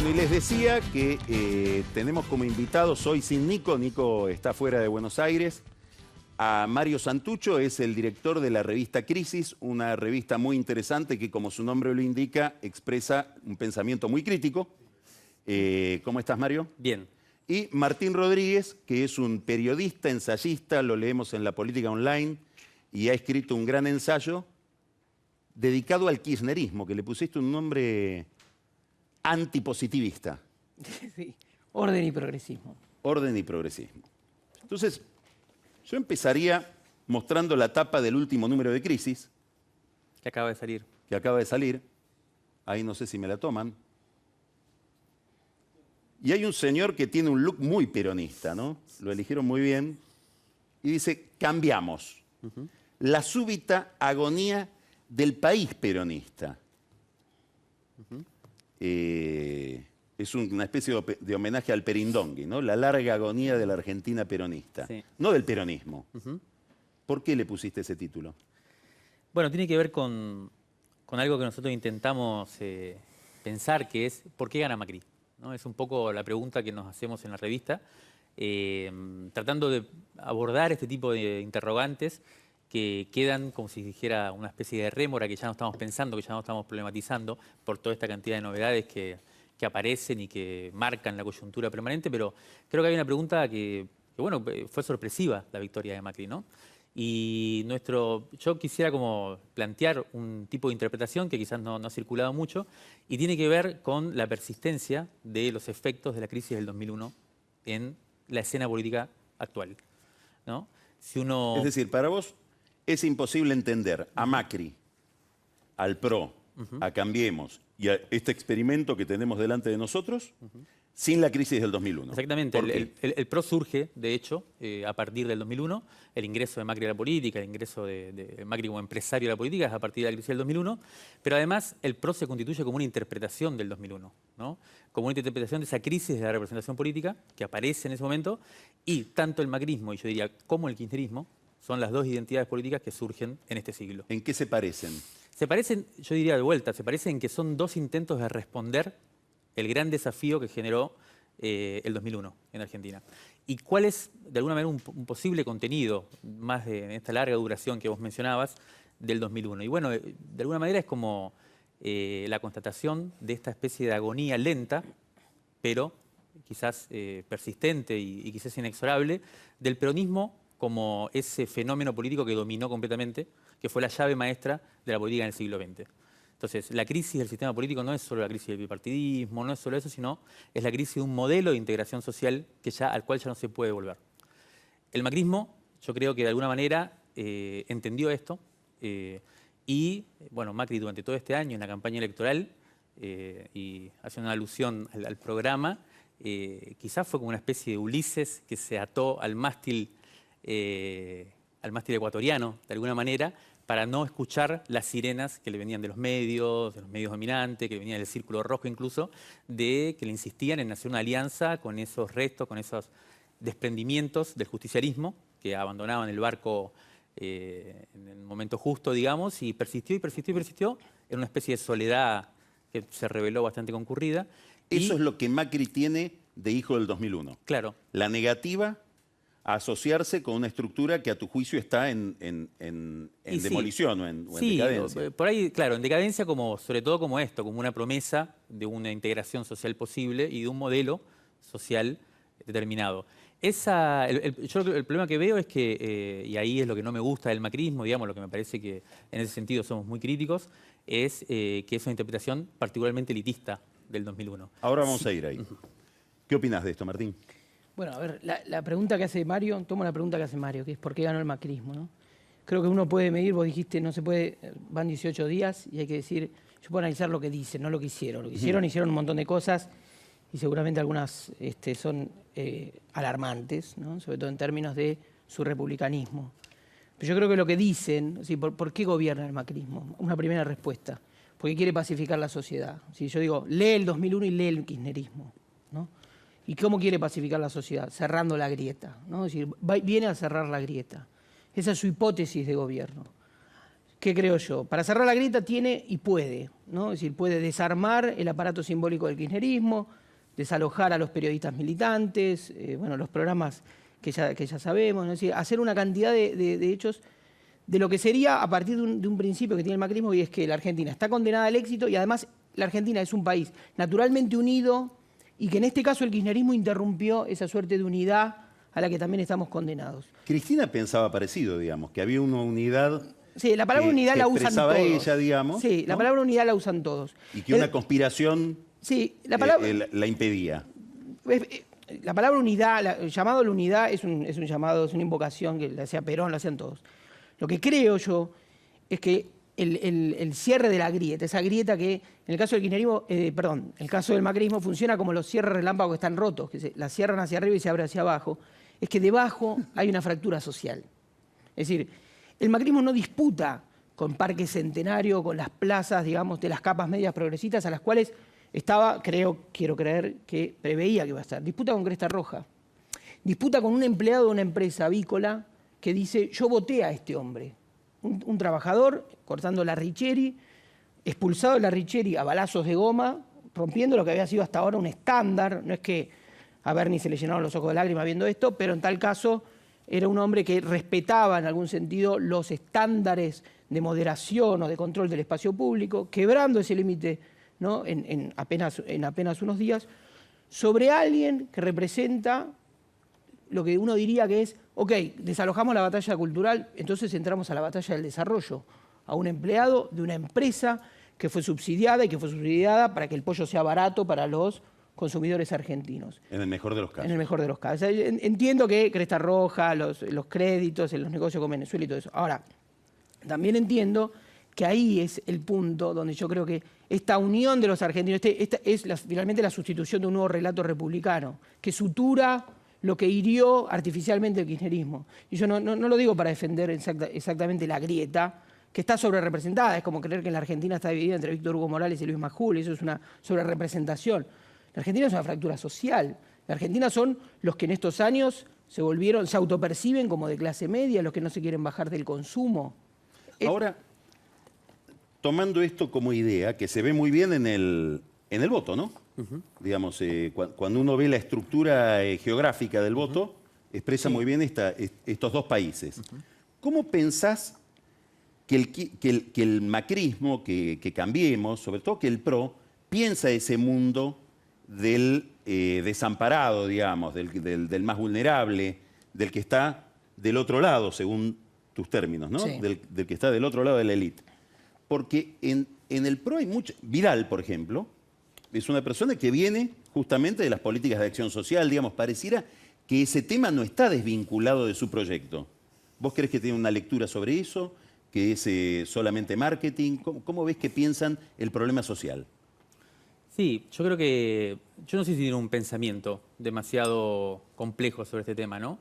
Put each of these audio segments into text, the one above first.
Bueno, y les decía que tenemos como invitados hoy sin Nico. Nico está fuera de Buenos Aires. A Mario Santucho, es el director de la revista Crisis, una revista muy interesante que, como su nombre lo indica, expresa un pensamiento muy crítico. ¿Cómo estás, Mario? Bien. Y Martín Rodríguez, que es un periodista, ensayista, lo leemos en La Política Online, y ha escrito un gran ensayo dedicado al kirchnerismo, que le pusiste un nombre antipositivista. Sí, orden y progresismo. Orden y progresismo. Entonces, yo empezaría mostrando la tapa del último número de Crisis. Que acaba de salir. Que acaba de salir. Ahí no sé si me la toman. Y hay un señor que tiene un look muy peronista, ¿no? Lo eligieron muy bien. Y dice, cambiamos. La súbita agonía del país peronista. Es una especie de homenaje al perindongui, ¿no? La larga agonía de la Argentina peronista. Sí. No del peronismo. ¿Por qué le pusiste ese título? Bueno, tiene que ver con algo que nosotros intentamos pensar, que es ¿por qué gana Macri? ¿No? Es un poco la pregunta que nos hacemos en la revista, tratando de abordar este tipo de interrogantes que quedan como si dijera una especie de rémora que ya no estamos pensando, que ya no estamos problematizando por toda esta cantidad de novedades que aparecen y que marcan la coyuntura permanente, pero creo que hay una pregunta que bueno, fue sorpresiva la victoria de Macri, ¿no? Y yo quisiera como plantear un tipo de interpretación que quizás no ha circulado mucho y tiene que ver con la persistencia de los efectos de la crisis del 2001 en la escena política actual, ¿no? Si uno... Es decir, para vos es imposible entender a Macri, al PRO, a Cambiemos y a este experimento que tenemos delante de nosotros sin la crisis del 2001. Exactamente. El PRO surge, de hecho, a partir del 2001. El ingreso de Macri a la política, el ingreso de Macri como empresario a la política es a partir de la crisis del 2001. Pero además el PRO se constituye como una interpretación del 2001, ¿no? Como una interpretación de esa crisis de la representación política que aparece en ese momento. Y tanto el macrismo, y yo diría, como el kirchnerismo, son las dos identidades políticas que surgen en este siglo. ¿En qué se parecen? Se parecen, yo diría de vuelta, se parecen en que son dos intentos de responder el gran desafío que generó el 2001 en Argentina. ¿Y cuál es, de alguna manera, un posible contenido, más en esta larga duración que vos mencionabas, del 2001? Y bueno, de alguna manera es como la constatación de esta especie de agonía lenta, pero quizás persistente y quizás inexorable, del peronismo como ese fenómeno político que dominó completamente, que fue la llave maestra de la política en el siglo XX. Entonces, la crisis del sistema político no es solo la crisis del bipartidismo, no es solo eso, sino es la crisis de un modelo de integración social al cual ya no se puede volver. El macrismo, yo creo que de alguna manera entendió esto y, bueno, Macri durante todo este año en la campaña electoral, y haciendo una alusión al programa, quizás fue como una especie de Ulises que se ató al mástil ecuatoriano, de alguna manera, para no escuchar las sirenas que le venían de los medios dominantes, que le venían del Círculo Rojo incluso, de que le insistían en hacer una alianza con esos restos, con esos desprendimientos del justicialismo, que abandonaban el barco en el momento justo, digamos, y persistió y persistió y persistió en una especie de soledad que se reveló bastante concurrida. Eso es lo que Macri tiene de hijo del 2001. Claro. La negativa a asociarse con una estructura que a tu juicio está en demolición o en decadencia. Por ahí, claro, en decadencia sobre todo como esto, como una promesa de una integración social posible y de un modelo social determinado. El problema que veo es que, y ahí es lo que no me gusta del macrismo, digamos, lo que me parece que en ese sentido somos muy críticos, es que es una interpretación particularmente elitista del 2001. Ahora vamos a ir ahí. ¿Qué opinas de esto, Martín? Bueno, a ver, la pregunta que hace Mario, tomo la pregunta que hace Mario, que es ¿por qué ganó el macrismo, no? Creo que uno puede medir, vos dijiste, no se puede, van 18 días y hay que decir, yo puedo analizar lo que dicen, no lo que hicieron. Lo que hicieron, hicieron un montón de cosas y seguramente algunas son alarmantes, ¿no? Sobre todo en términos de su republicanismo. Pero yo creo que lo que dicen, ¿sí? ¿Por qué gobierna el macrismo? Una primera respuesta, porque quiere pacificar la sociedad. ¿Sí? Yo digo, lee el 2001 y lee el kirchnerismo, ¿no? ¿Y cómo quiere pacificar la sociedad? Cerrando la grieta, ¿no? Es decir, viene a cerrar la grieta. Esa es su hipótesis de gobierno. ¿qué creo yo? Para cerrar la grieta tiene y puede, ¿no? Es decir, puede desarmar el aparato simbólico del kirchnerismo, desalojar a los periodistas militantes, bueno, los programas que ya sabemos, ¿no? Es decir, hacer una cantidad de hechos de lo que sería a partir de un principio que tiene el macrismo, y es que la Argentina está condenada al éxito y además la Argentina es un país naturalmente unido y que en este caso el kirchnerismo interrumpió esa suerte de unidad a la que también estamos condenados. Cristina pensaba parecido, digamos, que había una unidad. Sí, la palabra unidad la usan todos. Ella, digamos. Sí, la palabra unidad la usan todos. Y que una conspiración sí, la palabra, la impedía. La palabra unidad, el llamado a la unidad es un llamado, es una invocación que le hacía Perón, lo hacían todos. Lo que creo yo es que el cierre de la grieta, esa grieta que en el caso del kirchnerismo, en el caso del macrismo funciona como los cierres relámpagos que están rotos, que la cierran hacia arriba y se abren hacia abajo, es que debajo hay una fractura social. Es decir, el macrismo no disputa con Parque Centenario, con las plazas, digamos, de las capas medias progresistas a las cuales quiero creer que preveía que iba a estar. Disputa con Cresta Roja. Disputa con un empleado de una empresa avícola que dice, yo voté a este hombre. Un trabajador cortando la Richeri, expulsado de la Richeri a balazos de goma, rompiendo lo que había sido hasta ahora un estándar. No es que a Bernie se le llenaron los ojos de lágrimas viendo esto, pero en tal caso era un hombre que respetaba en algún sentido los estándares de moderación o de control del espacio público, quebrando ese límite, ¿no? en apenas unos días, sobre alguien que representa lo que uno diría que es, ok, desalojamos la batalla cultural, entonces entramos a la batalla del desarrollo, a un empleado de una empresa que fue subsidiada y que fue subsidiada para que el pollo sea barato para los consumidores argentinos. En el mejor de los casos. En el mejor de los casos. O sea, entiendo que Cresta Roja, los créditos, los negocios con Venezuela y todo eso. Ahora, también entiendo que ahí es el punto donde yo creo que esta unión de los argentinos, esta es finalmente la sustitución de un nuevo relato republicano, que sutura lo que hirió artificialmente el kirchnerismo. Y yo no lo digo para defender exactamente la grieta, que está sobrerepresentada. Es como creer que la Argentina está dividida entre Víctor Hugo Morales y Luis Majul, eso es una sobrerepresentación. La Argentina es una fractura social. La Argentina son los que en estos años se autoperciben como de clase media, los que no se quieren bajar del consumo. Ahora, tomando esto como idea, que se ve muy bien en el voto, ¿no? Digamos, cuando uno ve la estructura geográfica del voto, expresa muy bien estos dos países. ¿Cómo pensás que el macrismo, que Cambiemos, sobre todo que el PRO, piensa ese mundo del desamparado, digamos, del más vulnerable, del que está del otro lado, según tus términos, ¿no? Sí. Del que está del otro lado de la élite? Porque en el PRO hay mucho. Vidal, por ejemplo, es una persona que viene justamente de las políticas de acción social, digamos, pareciera que ese tema no está desvinculado de su proyecto. ¿Vos crees que tiene una lectura sobre eso? ¿Que es solamente marketing? ¿Cómo ves que piensan el problema social? Sí, yo creo que, yo no sé si tiene un pensamiento demasiado complejo sobre este tema, ¿no?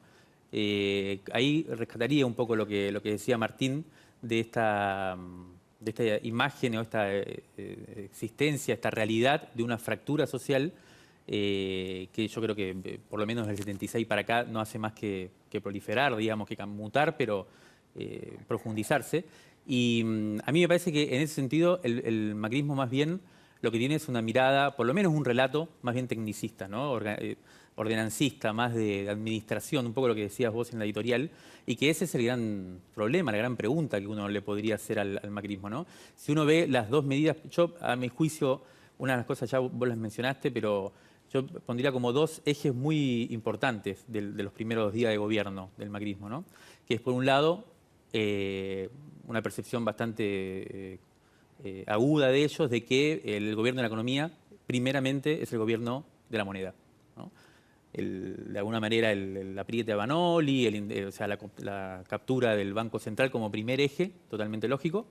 Ahí rescataría un poco lo que decía Martín de esta imagen o esta existencia, esta realidad de una fractura social que yo creo que por lo menos del 76 para acá no hace más que proliferar, digamos, que mutar, pero profundizarse. Y a mí me parece que en ese sentido el macrismo más bien lo que tiene es una mirada, por lo menos un relato más bien tecnicista, ¿no? Ordenancista, más de administración, un poco lo que decías vos en la editorial, y que ese es el gran problema, la gran pregunta que uno le podría hacer al macrismo, ¿no? Si uno ve las dos medidas, yo a mi juicio, una de las cosas ya vos las mencionaste, pero yo pondría como dos ejes muy importantes de los primeros días de gobierno del macrismo, ¿no? Que es por un lado una percepción bastante aguda de ellos de que el gobierno de la economía primeramente es el gobierno de la moneda, ¿no? De alguna manera el apriete a Banoli, o sea, la captura del Banco Central como primer eje, totalmente lógico,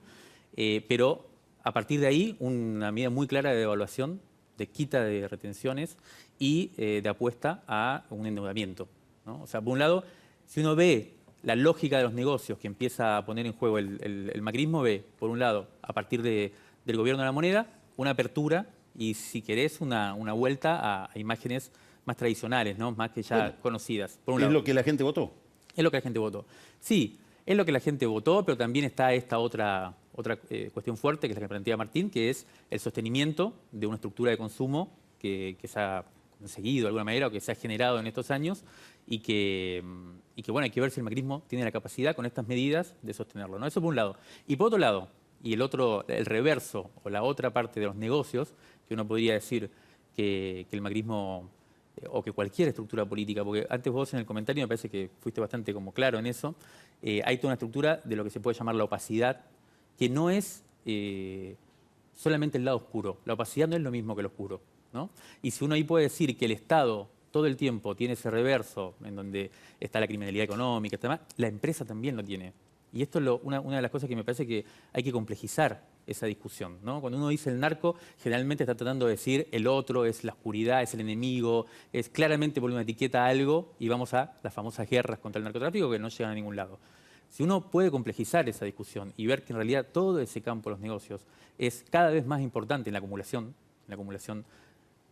pero a partir de ahí una medida muy clara de devaluación, de quita de retenciones y de apuesta a un endeudamiento, ¿no? O sea, por un lado, si uno ve la lógica de los negocios que empieza a poner en juego el macrismo, ve, por un lado, a partir del gobierno de la moneda, una apertura y, si querés, una vuelta a imágenes más tradicionales, ¿no? Más que ya conocidas. Por un lado. ¿Es lo que la gente votó? Es lo que la gente votó. Sí, es lo que la gente votó, pero también está esta otra otra cuestión fuerte, que es la que plantea Martín, que es el sostenimiento de una estructura de consumo que se ha conseguido de alguna manera o que se ha generado en estos años y que bueno, hay que ver si el macrismo tiene la capacidad con estas medidas de sostenerlo, ¿no? Eso por un lado. Y por otro lado, y el reverso o la otra parte de los negocios, que uno podría decir que el macrismo o que cualquier estructura política, porque antes vos en el comentario me parece que fuiste bastante como claro en eso, hay toda una estructura de lo que se puede llamar la opacidad, que no es solamente el lado oscuro. La opacidad no es lo mismo que lo oscuro, ¿no? Y si uno ahí puede decir que el Estado todo el tiempo tiene ese reverso en donde está la criminalidad económica, la empresa también lo tiene. Y esto es una de las cosas que me parece que hay que complejizar esa discusión, ¿no? Cuando uno dice el narco, generalmente está tratando de decir el otro, es la oscuridad, es el enemigo, es claramente poner una etiqueta a algo y vamos a las famosas guerras contra el narcotráfico que no llegan a ningún lado. Si uno puede complejizar esa discusión y ver que en realidad todo ese campo de los negocios es cada vez más importante en la acumulación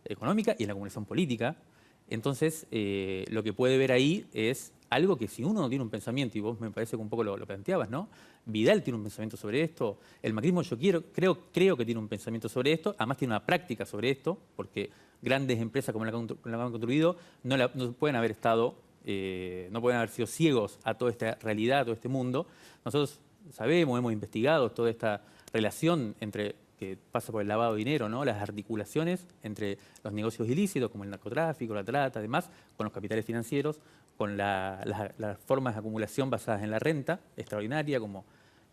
económica y en la acumulación política, entonces lo que puede ver ahí es algo que si uno no tiene un pensamiento, y vos me parece que un poco lo planteabas, ¿no? Vidal tiene un pensamiento sobre esto, el macrismo creo que tiene un pensamiento sobre esto, además tiene una práctica sobre esto, porque grandes empresas como la que han construido no pueden haber estado, no pueden haber sido ciegos a toda esta realidad, a todo este mundo. Nosotros sabemos, hemos investigado toda esta relación que pasa por el lavado de dinero, ¿no? Las articulaciones entre los negocios ilícitos, como el narcotráfico, la trata, además, con los capitales financieros, con las formas de acumulación basadas en la renta extraordinaria, como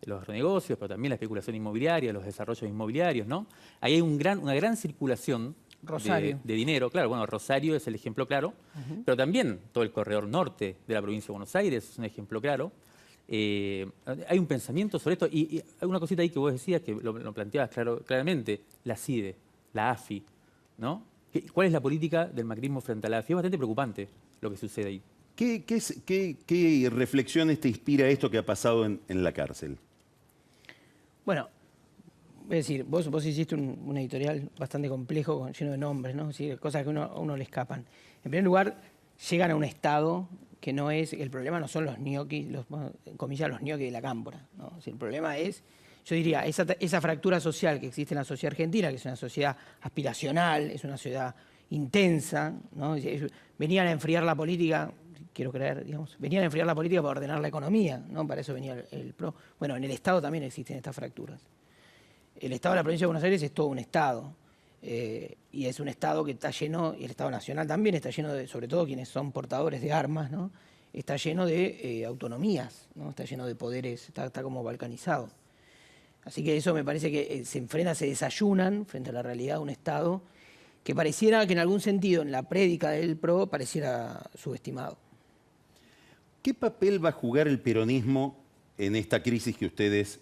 los negocios, pero también la especulación inmobiliaria, los desarrollos inmobiliarios, ¿no? Ahí hay una gran circulación de dinero. Claro, bueno, Rosario es el ejemplo claro, pero también todo el corredor norte de la provincia de Buenos Aires es un ejemplo claro. Hay un pensamiento sobre esto y hay una cosita ahí que vos decías que lo planteabas claramente, la CIDE, la AFI, ¿no? ¿Cuál es la política del macrismo frente a la AFI? Es bastante preocupante lo que sucede ahí. ¿Qué reflexiones te inspira esto que ha pasado en la cárcel? Bueno, es decir, vos hiciste un editorial bastante complejo, lleno de nombres, ¿no? Es decir, cosas que a uno le escapan. En primer lugar, llegan a un estado que no es, el problema no son los ñoquis, comillas, los ñoquis de la cámpora, ¿no? O sea, el problema es, yo diría, esa fractura social que existe en la sociedad argentina, que es una sociedad aspiracional, es una sociedad intensa, ¿no? Venían a enfriar la política, quiero creer, digamos, venían a enfriar la política para ordenar la economía, ¿no? Para eso venía el PRO. Bueno, en el Estado también existen estas fracturas. El Estado de la provincia de Buenos Aires es todo un Estado. Y es un Estado que está lleno, y el Estado Nacional también está lleno de, sobre todo quienes son portadores de armas, ¿no? Está lleno de autonomías, ¿no? Está lleno de poderes, está como balcanizado. Así que eso me parece que se desayunan frente a la realidad de un Estado que pareciera que en algún sentido en la prédica del PRO pareciera subestimado. ¿Qué papel va a jugar el peronismo en esta crisis que ustedes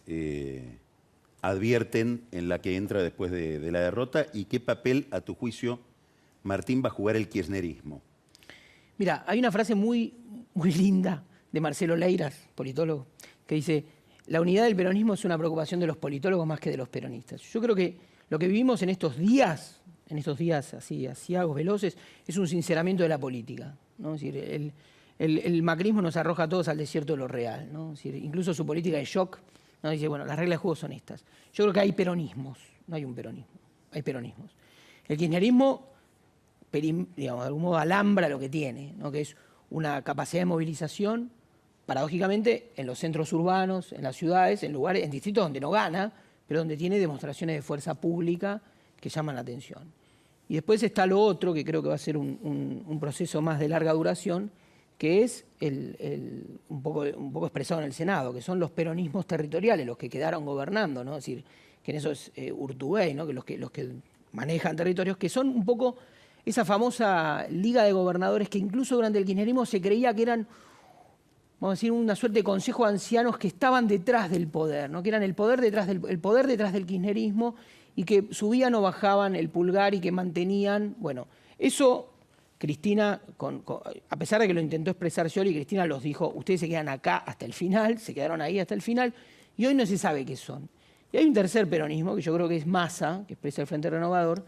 advierten en la que entra después de la derrota? ¿Y qué papel, a tu juicio, Martín, va a jugar el kirchnerismo? Mira, hay una frase muy linda de Marcelo Leiras, politólogo, que dice: la unidad del peronismo es una preocupación de los politólogos más que de los peronistas. Yo creo que lo que vivimos en estos días así asiagos, veloces, es un sinceramiento de la política, ¿no? Es decir, el macrismo nos arroja a todos al desierto de lo real, ¿no? Es decir, incluso su política de shock, ¿no? Dice, bueno, las reglas de juego son estas. Yo creo que hay peronismos, no hay un peronismo, hay peronismos. El kirchnerismo, digamos, de algún modo alambra lo que tiene, ¿no? Que es una capacidad de movilización, paradójicamente, en los centros urbanos, en las ciudades, en distritos donde no gana, pero donde tiene demostraciones de fuerza pública que llaman la atención. Y después está lo otro, que creo que va a ser un proceso más de larga duración, que es un poco expresado en el Senado, que son los peronismos territoriales, los que quedaron gobernando, ¿no? Es decir, que en eso es Urtubey, ¿no? Que los que manejan territorios, que son un poco esa famosa liga de gobernadores que incluso durante el kirchnerismo se creía que eran, vamos a decir, una suerte de consejo de ancianos que estaban detrás del poder, ¿no? Que eran el poder detrás del kirchnerismo y que subían o bajaban el pulgar y que mantenían, bueno, eso Cristina, a pesar de que lo intentó expresar Scioli, Cristina los dijo, ustedes se quedan acá hasta el final, se quedaron ahí hasta el final, y hoy no se sabe qué son. Y hay un tercer peronismo, que yo creo que es Massa, que expresa el Frente Renovador,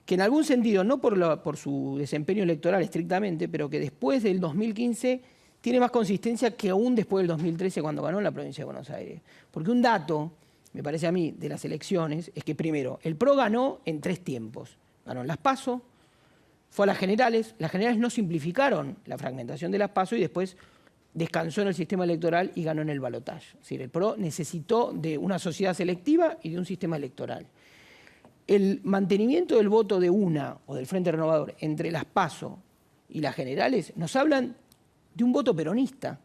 que en algún sentido, no por su desempeño electoral estrictamente, pero que después del 2015 tiene más consistencia que aún después del 2013, cuando ganó en la provincia de Buenos Aires. Porque un dato me parece a mí, de las elecciones, es que primero, el PRO ganó en 3 tiempos. Ganó en las PASO, fue a las generales no simplificaron la fragmentación de las PASO y después descansó en el sistema electoral y ganó en el balotaje. Es decir, el PRO necesitó de una sociedad selectiva y de un sistema electoral. El mantenimiento del voto de una o del Frente Renovador entre las PASO y las generales nos hablan de un voto peronista,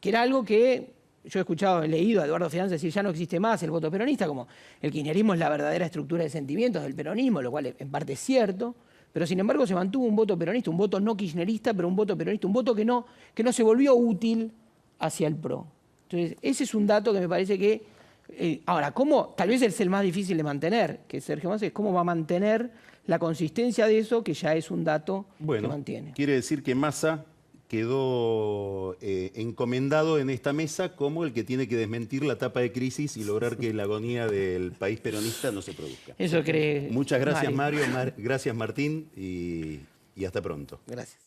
que era algo que yo he escuchado, he leído a Eduardo Fidanza decir ya no existe más el voto peronista, como el kirchnerismo es la verdadera estructura de sentimientos del peronismo, lo cual en parte es cierto, pero sin embargo se mantuvo un voto peronista, un voto no kirchnerista, pero un voto peronista, un voto que no se volvió útil hacia el PRO. Entonces, ese es un dato que me parece que... ahora, ¿cómo? Tal vez es el más difícil de mantener, que Sergio Massa, es cómo va a mantener la consistencia de eso, que ya es un dato que mantiene. Quiere decir que Massa quedó encomendado en esta mesa como el que tiene que desmentir la etapa de crisis y lograr que la agonía del país peronista no se produzca. Eso cree Muchas gracias, Mario. Gracias, Martín, y hasta pronto. Gracias.